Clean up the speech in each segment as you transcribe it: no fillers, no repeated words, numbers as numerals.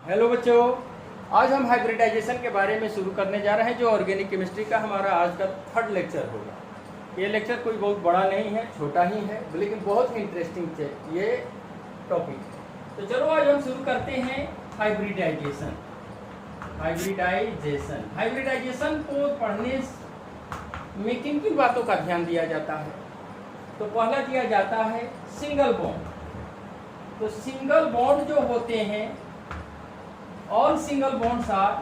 Hello बच्चों, आज हम हाइब्रिडाइजेशन के बारे में शुरू करने जा रहे हैं जो ऑर्गेनिक केमिस्ट्री का हमारा आज का थर्ड लेक्चर होगा। ये लेक्चर कोई बहुत बड़ा नहीं है, छोटा ही है, लेकिन बहुत ही इंटरेस्टिंग है ये टॉपिक। तो चलो आज हम शुरू करते हैं हाइब्रिडाइजेशन। हाइब्रिडाइजेशन को पढ़ने में किन किन बातों का ध्यान दिया जाता है? तो पहला दिया जाता है सिंगल बॉन्ड। तो सिंगल बॉन्ड जो होते हैं, all single bonds are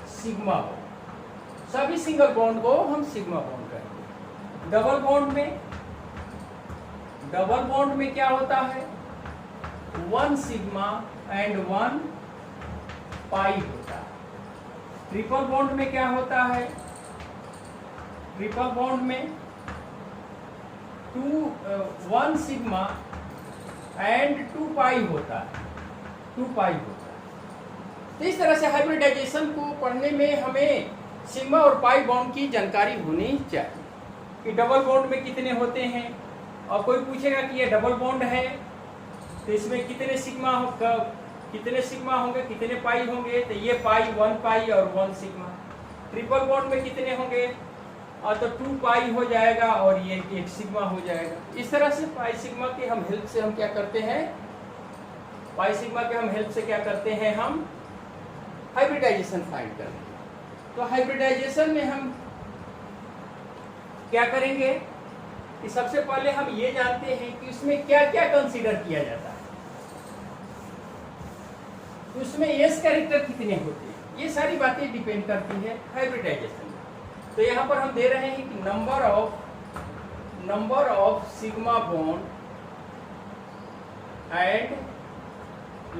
sigma bond. सभी सिंगल बॉन्ड को हम सिग्मा बॉन्ड कहेंगे। डबल बॉन्ड में क्या होता है? 1 सिग्मा एंड 1 पाई होता है। ट्रिपल बॉन्ड में क्या होता है? ट्रिपल बॉन्ड में 1 सिग्मा एंड 2 पाई होता है। तो इस तरह से हाइब्रिडाइजेशन को पढ़ने में हमें सिग्मा और पाई बॉन्ड की जानकारी होनी चाहिए कि डबल बॉन्ड में कितने होते हैं। और कोई पूछेगा कि ये डबल बॉन्ड है तो इसमें कितने सिग्मा होंगे, कितने पाई होंगे? तो ये पाई 1 पाई और 1 सिग्मा। ट्रिपल बॉन्ड में कितने होंगे? और तो 2 पाई हो जाएगा और ये 1 सिग्मा हो जाएगा। इस तरह से पाई सिग्मा के हम हेल्प से हम क्या करते हैं? हम हाइब्रिडाइजेशन फाइंड करते हैं। तो हाइब्रिडाइजेशन में हम क्या करेंगे कि सबसे पहले हम ये जानते हैं कि उसमें क्या क्या कंसीडर किया जाता है। तो उसमें एस कैरेक्टर कितने होते हैं, ये सारी बातें डिपेंड करती है हाइब्रिडाइजेशन। तो यहाँ पर हम दे रहे हैं कि number of sigma bond and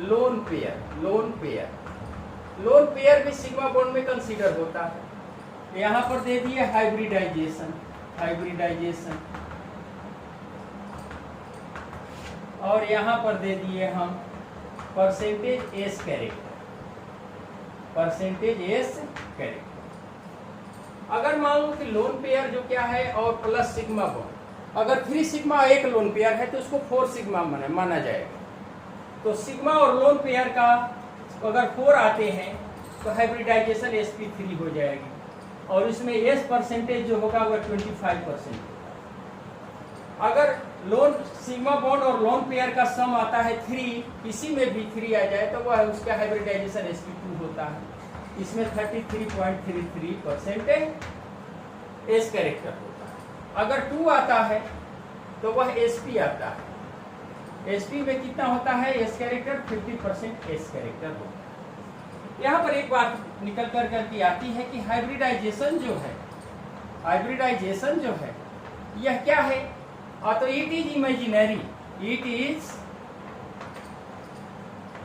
lone pair भी सिग्मा बॉन्ड में कंसीडर होता है। यहाँ पर दे दिए हाइब्रिडाइजेशन और यहाँ पर दे दिए हम परसेंटेज एस कैरेक्टर। अगर मान लो कि लोन पेयर जो क्या है और प्लस सिग्मा बॉन्ड, अगर 3 सिग्मा एक लोन पेयर है तो उसको 4 सिग्मा माना जाएगा। तो सिग्मा और लोन पेयर का अगर 4 आते हैं तो हाइब्रिडाइजेशन sp3 हो जाएगी और इसमें एस परसेंटेज जो होगा वह 25%। अगर लोन सिग्मा बॉन्ड और लोन पेयर का सम आता है 3, इसी में भी 3 आ जाए तो वह उसका हाइब्रिडाइजेशन sp2 होता है। इसमें 33.33% एस कैरेक्टर होता है। अगर 2 आता है तो वह sp आता है। sp में कितना होता है एस कैरेक्टर? 50% एस कैरेक्टर होता है। यहाँ पर एक बात निकल करके आती है कि हाइब्रिडाइजेशन जो है यह क्या है? तो इट इज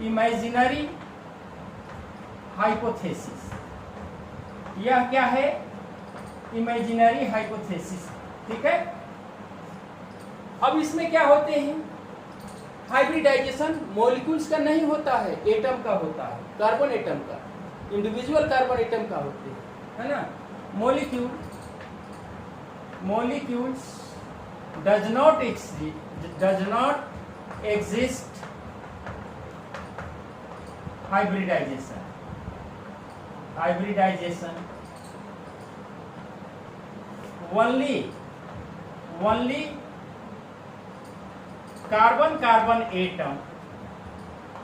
इमेजिनरी हाइपोथेसिस। यह क्या है? Imaginary hypothesis. ठीक है। अब इसमें क्या होते हैं? हाइब्रिडाइजेशन मॉलिक्यूल्स का नहीं होता है, एटम का होता है, कार्बन एटम का, इंडिविजुअल कार्बन एटम का होते हैं, है ना। Molecules does not exist hybridisation only carbon atom,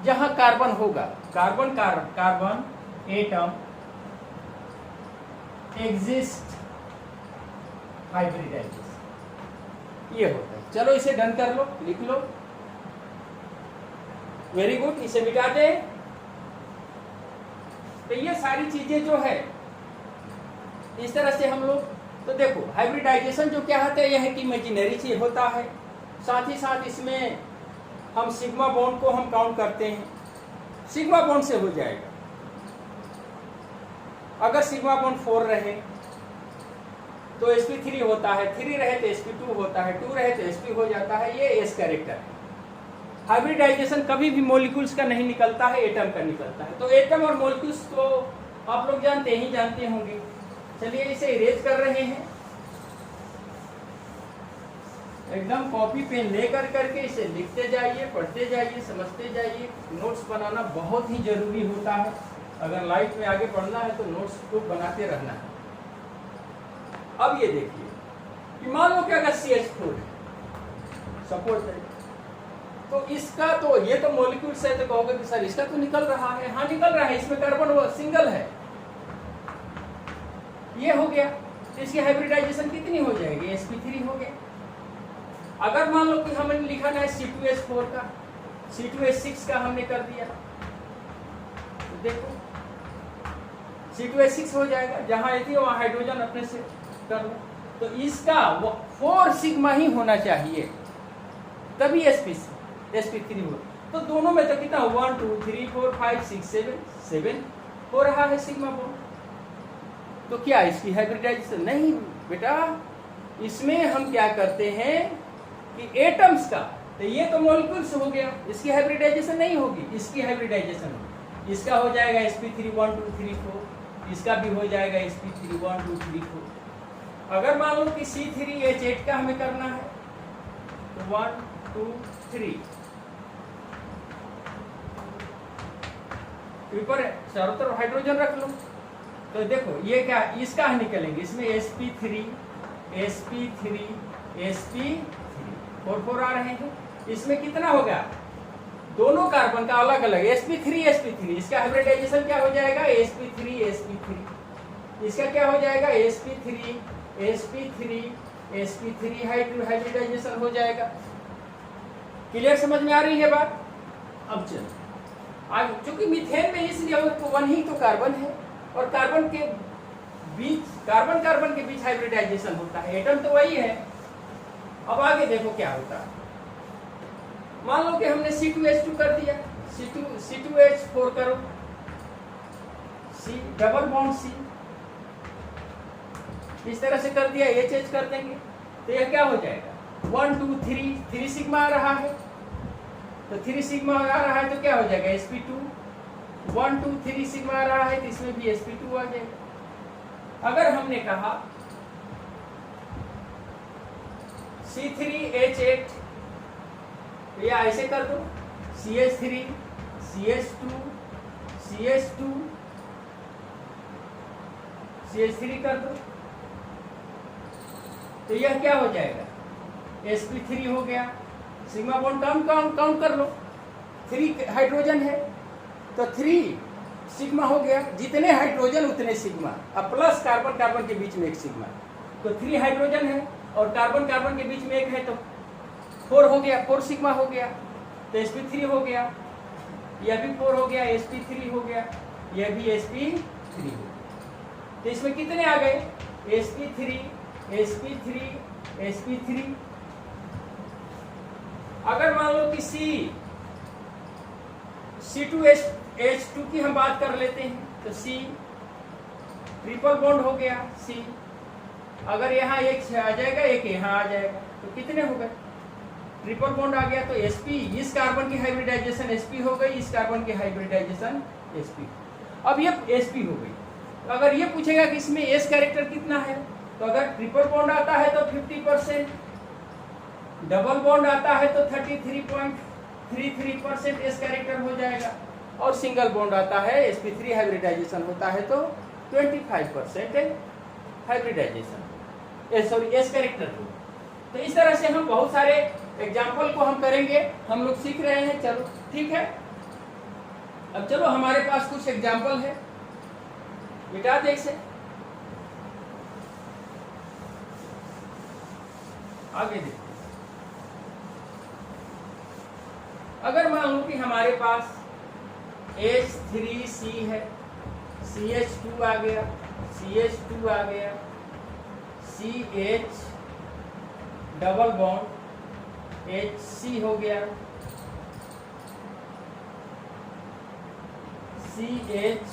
जहां कार्बन होगा, कार्बन एटम एग्जिस्ट हाइब्रिडाइजेशन, ये होता है। चलो इसे डन कर लो, लिख लो। वेरी गुड, इसे मिटा दे। तो ये सारी चीजें जो है इस तरह से हम लोग, तो देखो हाइब्रिडाइजेशन जो क्या होता है यह है कि इमेजिनरी चीज होता है। साथ ही साथ इसमें हम सिग्मा बॉन्ड को हम काउंट करते हैं, सिग्मा बॉन्ड से हो जाएगा। अगर सिग्मा बॉन्ड 4 रहे तो sp3 होता है, 3 रहे तो sp2 होता है, 2 रहे तो sp हो जाता है। ये एस कैरेक्टर है। हाइब्रिडाइजेशन कभी भी मॉलिक्यूल्स का नहीं निकलता है, एटम का निकलता है। तो एटम और मॉलिक्यूल्स को आप लोग जानते होंगे। चलिए इसे इरेज कर रहे हैं। एकदम कॉपी पेन लेकर करके इसे लिखते जाइए, पढ़ते जाइए, समझते जाइए। नोट्स बनाना बहुत ही जरूरी होता है। अगर लाइफ में आगे बढ़ना है तो नोट्स को बनाते रहना है। अब ये देखिए कि मान लो कि अगर CH4 है, सपोज है, तो इसका तो ये तो मॉलिक्यूल्स है, तो कहोगे कि सर इसका तो निकल रहा है। हाँ निकल रहा है, इसमें कार्बन वो सिंगल है, ये हो गया। तो इसकी हाइब्रिडाइजेशन कितनी हो जाएगी? sp3 हो गया। अगर मान लो कि हमने लिखा है C2H4 का, C2H6 का हमने कर दिया, तो देखो C2H6 हो जाएगा, जहां थी वहां हाइड्रोजन अपने से कर लो। तो इसका 4 सिग्मा ही होना चाहिए, तभी sp3 हो। तो दोनों में तो कितना 1 2 3 4 5 6 7 हो रहा है सिग्मा बॉन्ड। तो क्या इसकी हाइब्रिडाइजेशन? नहीं बेटा, इसमें हम क्या करते हैं कि एटम्स का, तो ये तो मॉलिक्यूल्स हो गया, इसकी हाइब्रिडाइजेशन नहीं होगी, इसकी हाइब्रिडाइजेशन होगी। इसका हो जाएगा sp3 1 2 3 4, इसका भी हो जाएगा sp3 1 2 3 4। अगर मान लो कि C3H8 का हमें करना है तो 1 2 3, ऊपर चारों तरफ हाइड्रोजन रख लो। तो देखो ये क्या, इसका निकलेंगे, इसमें sp3 sp3 sp3 4 आ रहे हैं। इसमें कितना होगा? दोनों कार्बन का अलग अलग sp3 sp3, इसका हाइब्रिडाइजेशन क्या हो जाएगा? sp3 sp3। इसका क्या हो जाएगा? sp3 sp3 sp3 हाइब्रिडाइजेशन हो जाएगा। क्लियर, समझ में आ रही है बात? अब चलो आगे, क्योंकि मीथेन में इसलिए 1 ही तो कार्बन है, और कार्बन के बीच हाइब्रिडाइजेशन होता है, एटम तो वही है। अब आगे देखो क्या होता है। मान लो कि हमने C2H2 कर दिया, C2H4 करो, C डबल बॉन्ड C, इस तरह से कर दिया, HH कर देंगे, तो यह क्या हो जाएगा? 1 2 3 सिग्मा आ रहा है, तो 3 सिग्मा आ रहा है तो क्या हो जाएगा? sp2। 1 2 3 सिग्मा आ रहा है तो इसमें भी sp2 आ जाएगा। अगर हमने कहा C3H8, तो या ऐसे कर दो, CH3 CH2 CH2 CH3 कर दो, तो यह क्या हो जाएगा? sp3 हो गया। सिग्मा बॉन्ड काउंट कर लो, 3 हाइड्रोजन है तो 3 सिग्मा हो गया, जितने हाइड्रोजन उतने सिग्मा, अब प्लस कार्बन के बीच में 1 सिग्मा, तो 3 हाइड्रोजन है और कार्बन के बीच में 1 है तो 4 हो गया, 4 सिग्मा हो गया, तो sp3 हो गया, यह भी 4 हो गया, sp3 हो गया, यह भी sp3 हो गया। तो इसमें कितने आ गए? sp3 sp3 sp3। अगर मान लो कि C2H2 की हम बात कर लेते हैं, तो C ट्रिपल बॉन्ड हो गया C। अगर यहाँ एक आ जाएगा, एक यहाँ आ जाएगा, तो कितने हो गए? ट्रिपल बॉन्ड आ गया, तो sp, इस कार्बन की हाइब्रिडाइजेशन sp हो गई, इस कार्बन की हाइब्रिडाइजेशन sp। अब ये sp हो गई। तो अगर ये पूछेगा कि इसमें s कैरेक्टर कितना है, तो अगर ट्रिपल बॉन्ड आता है तो 50%, डबल बॉन्ड आता है तो 33.33% s कैरेक्टर हो जाएगा, और सिंगल बॉन्ड आता है sp3 हाइब्रिडाइजेशन होता है तो 25% हाइब्रिडाइजेशन, सॉरी s कैरेक्टर हो। तो इस तरह से हम बहुत सारे एग्जाम्पल को हम करेंगे, हम लोग सीख रहे हैं। चलो ठीक है, अब चलो हमारे पास कुछ एग्जाम्पल है, मिटा दे इसे, आगे देखो। अगर मान लो कि हमारे पास H3C है, CH2 आ गया, CH2 आ गया, CH डबल बॉन्ड HC हो गया, CH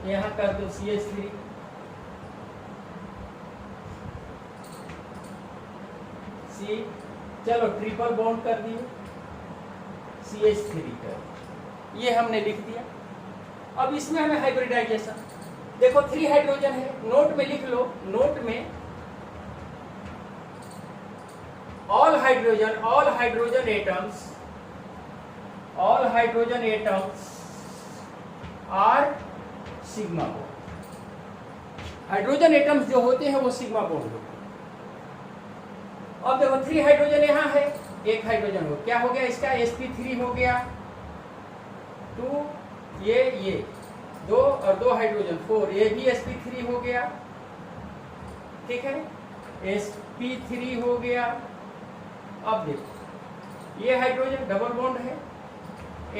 यहाँ कर दो CH3, C, चलो ट्रिपल बॉन्ड कर दिए, CH3 कर, ये हमने लिख दिया। अब इसमें हमें हाइब्रिडाइजेशन देखो, 3 हाइड्रोजन है, नोट में लिख लो, नोट में all hydrogen atoms are sigma bond. Hydrogen atoms जो होते हैं वो सिग्मा बॉन्ड होते हैं। अब देखो 3 हाइड्रोजन यहाँ है, एक हाइड्रोजन हो क्या हो गया इसका sp3 हो गया, 2 ये 2 और 2 हाइड्रोजन 4, ये भी sp3 हो गया, ठीक है, sp3 हो गया। अब देखो ये हाइड्रोजन डबल बॉन्ड है,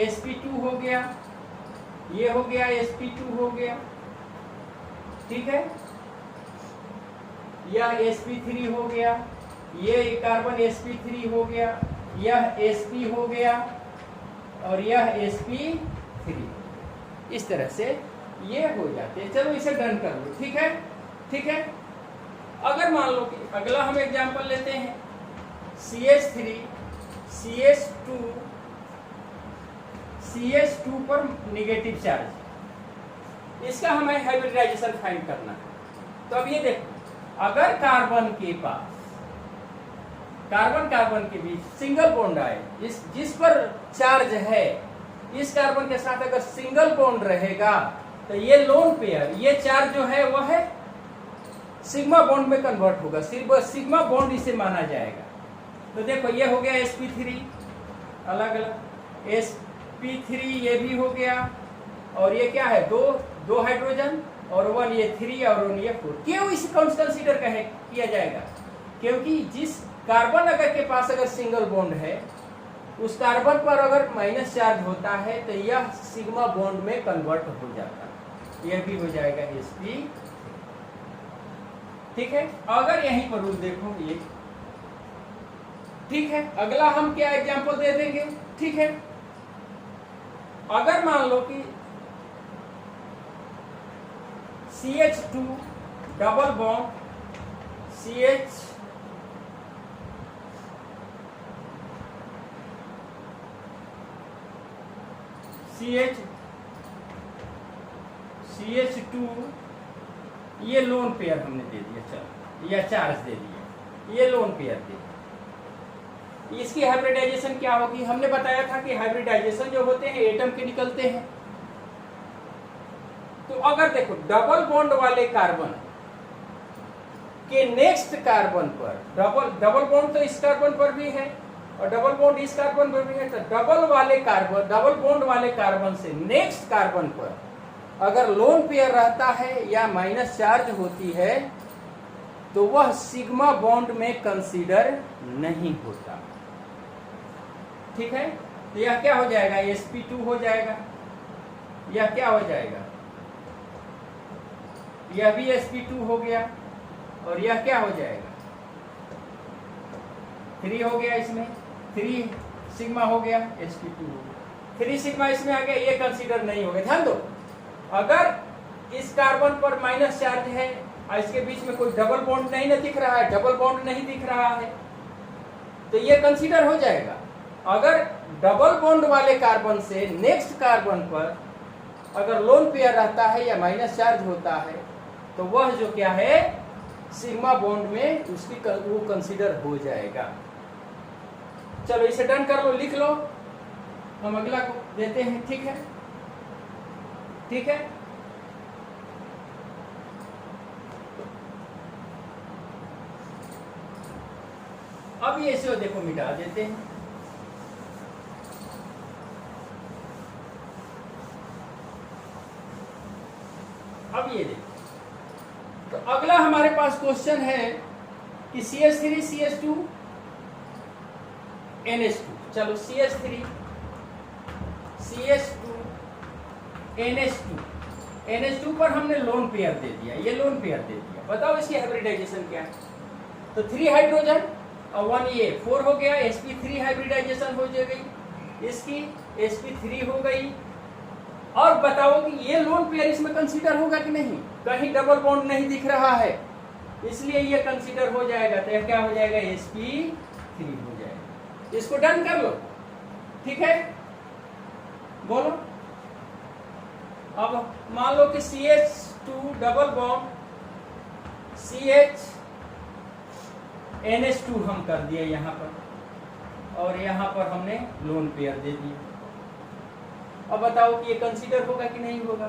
sp2 हो गया, ये हो गया sp2 हो गया, ठीक है, यह sp3 हो गया, ये कार्बन sp3 हो गया, यह sp हो गया और यह sp3, इस तरह से ये हो जाते हैं। चलो इसे डन कर लो, ठीक है, ठीक है। अगर मान लो कि अगला हम एग्जांपल लेते हैं CH3 CH2 CH2 पर निगेटिव चार्ज, इसका हमें हाइब्रिडाइजेशन फाइंड करना है। तो अब ये देखो, अगर कार्बन के पास कार्बन के बीच सिंगल बॉन्ड आए, जिस पर चार्ज है, इस कार्बन के साथ अगर सिंगल बॉन्ड रहेगा तो ये लोन पेयर, ये चार्ज जो है वह है सिग्मा बॉन्ड में कन्वर्ट होगा, सिर्फ सिग्मा बॉन्ड इसे माना जाएगा। तो देखो ये हो गया sp3 अलग अलग, sp3 ये भी हो गया, और ये क्या है दो हाइड्रोजन और 1 ये 3 और 1 ये 4। क्यों इसे कंसीडर किया जाएगा? क्योंकि जिस कार्बन अगर के पास अगर सिंगल बॉन्ड है, उस कार्बन पर अगर माइनस चार्ज होता है तो यह सिग्मा बॉन्ड में कन्वर्ट हो जाता है, यह भी हो जाएगा sp, ठीक है। अगर यहीं पर रूल देखो ये, ठीक है। अगला हम क्या एग्जांपल दे देंगे, ठीक है। अगर मान लो कि CH2 डबल बॉन्ड CH2 ये लोन पेयर हमने दे दिया, चलो या चार्ज दे दिया, ये लोन पेयर दे दिया। इसकी हाइब्रिडाइजेशन क्या होगी? हमने बताया था कि हाइब्रिडाइजेशन जो होते हैं एटम के निकलते हैं। तो अगर देखो डबल बॉन्ड वाले कार्बन के नेक्स्ट कार्बन पर, डबल बॉन्ड तो इस कार्बन पर भी है और डबल बॉन्ड इस कार्बन पर भी है, तो डबल बॉन्ड वाले कार्बन से नेक्स्ट कार्बन पर अगर लोन पेयर रहता है या माइनस चार्ज होती है तो वह सिग्मा बॉन्ड में कंसीडर नहीं होता, ठीक है। तो यह क्या हो जाएगा? sp2 हो जाएगा, यह क्या हो जाएगा? यह भी sp2 हो गया और यह क्या हो जाएगा? 3 हो गया, इसमें 3 सिग्मा हो गया, sp2 हो गया, 3 सिग्मा इसमें आ गया, ये कंसीडर नहीं हो गया। ध्यान दो, अगर इस कार्बन पर माइनस चार्ज है और इसके बीच में कोई डबल बॉन्ड नहीं दिख रहा है, डबल बॉन्ड नहीं दिख रहा है, तो ये कंसीडर हो जाएगा। अगर डबल बॉन्ड वाले कार्बन से नेक्स्ट कार्बन पर अगर लोन पेयर रहता है या माइनस चार्ज होता है तो वह जो क्या है सिग्मा बॉन्ड में उसकी वो कंसीडर हो जाएगा। चलो इसे डन कर लो, लिख लो, हम अगला को देते हैं, ठीक है, ठीक है। अब ये इसे देखो मिटा देते हैं। अब ये देखो, तो अगला हमारे पास क्वेश्चन है कि CH3 CH2 NH2। चलो CH3 CH2 NH2 पर हमने लोन पेयर दे दिया, ये लोन पेयर दे दिया। बताओ इसकी हाइब्रिडाइजेशन क्या है? तो 3 हाइड्रोजन और 1 ये 4 हो गया, sp3 हाइब्रिडाइजेशन हो जाएगी, इसकी sp3 हो गई। और बताओ कि ये लोन पेयर इसमें कंसीडर होगा कि नहीं? कहीं डबल बॉन्ड नहीं दिख रहा है, इसलिए ये कंसीडर हो जाएगा। तो यह क्या हो जाएगा? sp3 हो जाएगा। इसको डन कर लो, ठीक है, बोलो। अब मान लो कि CH2 double bond CH NH2 हम कर दिए यहाँ पर, और यहाँ पर हमने लोन पेयर दे दिया। अब बताओ कि ये कंसीडर होगा कि नहीं होगा।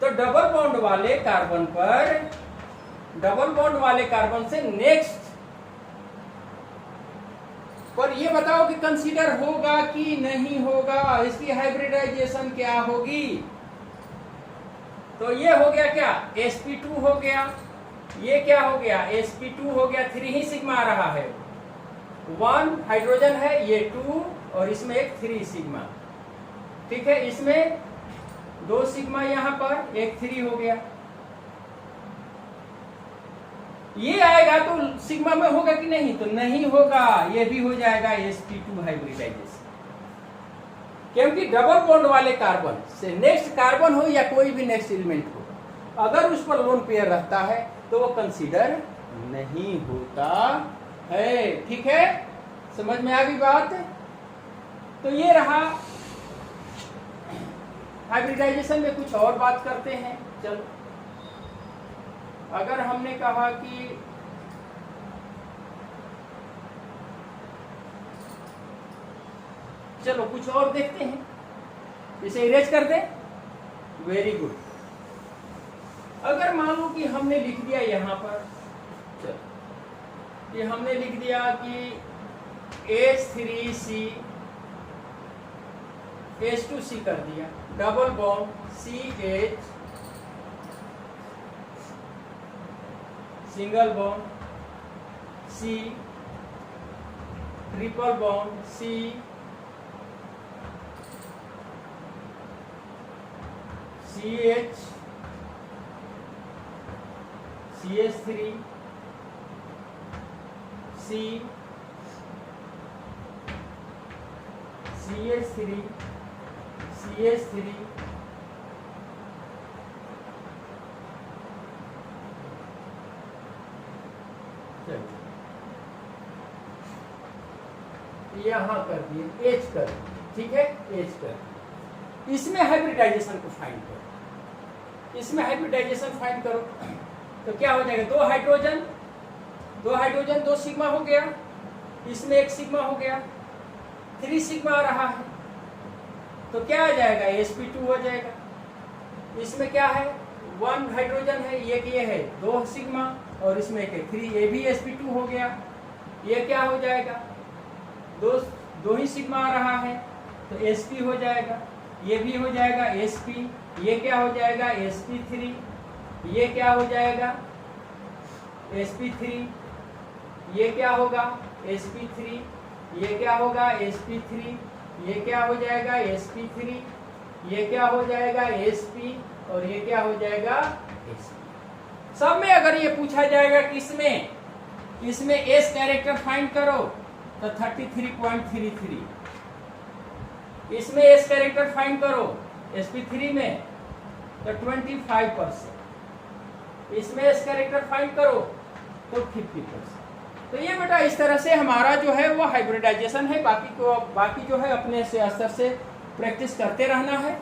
तो डबल बॉन्ड वाले कार्बन पर, डबल बॉन्ड वाले कार्बन से नेक्स्ट पर ये बताओ कि कंसीडर होगा कि नहीं होगा, इसकी हाइब्रिडाइजेशन क्या होगी। तो ये हो गया क्या, sp2 हो गया, ये क्या हो गया, sp2 हो गया, 3 ही सिग्मा आ रहा है, 1 हाइड्रोजन है, ये 2 और इसमें एक 3 सिग्मा। ठीक है, इसमें 2 सिग्मा यहां पर, एक 3 हो गया। ये आएगा तो सिग्मा में होगा कि नहीं, तो नहीं होगा, ये भी हो जाएगा sp2 हाइब्रिडाइजेशन। क्योंकि डबल बॉन्ड वाले कार्बन से नेक्स्ट कार्बन हो या कोई भी नेक्स्ट एलिमेंट हो, अगर उस पर लोन पेयर रहता है तो वो कंसीडर नहीं होता है। ठीक है, समझ में आ गई बात। तो ये रहा, हाइब्रिडाइजेशन में कुछ और बात करते हैं। चलो, अगर हमने कहा कि चलो कुछ और देखते हैं, इसे इरेज कर दें। Very good. अगर मान लो कि हमने लिख दिया यहां पर, चलो ये हमने लिख दिया कि H3C H2C कर दिया, double bond CH, single bond C, triple bond C, CH, CH3, C, CH3, CH3, यहां कर दिए, H कर दिए। ठीक है, H कर, इसमें हाइब्रिडाइजेशन को फाइंड करो, इसमें हाइब्रिडाइजेशन फाइंड करो तो क्या हो जाएगा, 2 हाइड्रोजन 2 सिग्मा हो गया, इसमें 1 सिग्मा हो गया, 3 सिग्मा आ रहा है, तो क्या आ जाएगा, sp2 हो जाएगा। इसमें क्या है, 1 हाइड्रोजन है, ये है 2 सिग्मा और इसमें एक 3, ये भी sp2 हो गया। ये क्या हो जाएगा, 2 ही सिग्मा आ रहा है तो sp हो जाएगा, ये भी हो जाएगा sp, ये क्या हो जाएगा sp3, ये क्या हो जाएगा sp3, ये क्या होगा sp3, ये क्या होगा sp3, ये क्या हो जाएगा sp3, ये क्या हो जाएगा sp और ये क्या हो जाएगा sp। सब में अगर ये पूछा जाएगा कि इसमें s कैरेक्टर फाइंड करो तो 33.33, इसमें s कैरेक्टर फाइंड करो sp3 में तो 25%, इसमें s कैरेक्टर फाइंड करो तो 50%। तो ये बेटा इस तरह से हमारा जो है वो हाइब्रिडाइजेशन है। बाकी जो है अपने से स्तर से प्रैक्टिस करते रहना है।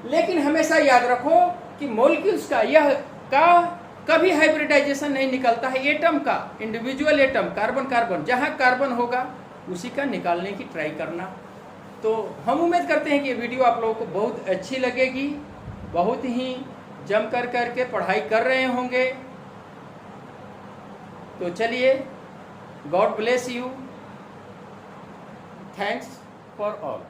लेकिन हमेशा याद रखो कि मॉलिक्यूल्स का कभी हाइब्रिडाइजेशन नहीं निकलता है एटम का, इंडिविजुअल एटम कार्बन कार्बन, जहां कार्बन होगा उसी का निकालने की ट्राई करना। तो हम उम्मीद करते हैं कि ये वीडियो आप लोगों को बहुत अच्छी लगेगी, बहुत ही जम करके पढ़ाई कर रहे होंगे। तो चलिए, God bless you, thanks for all.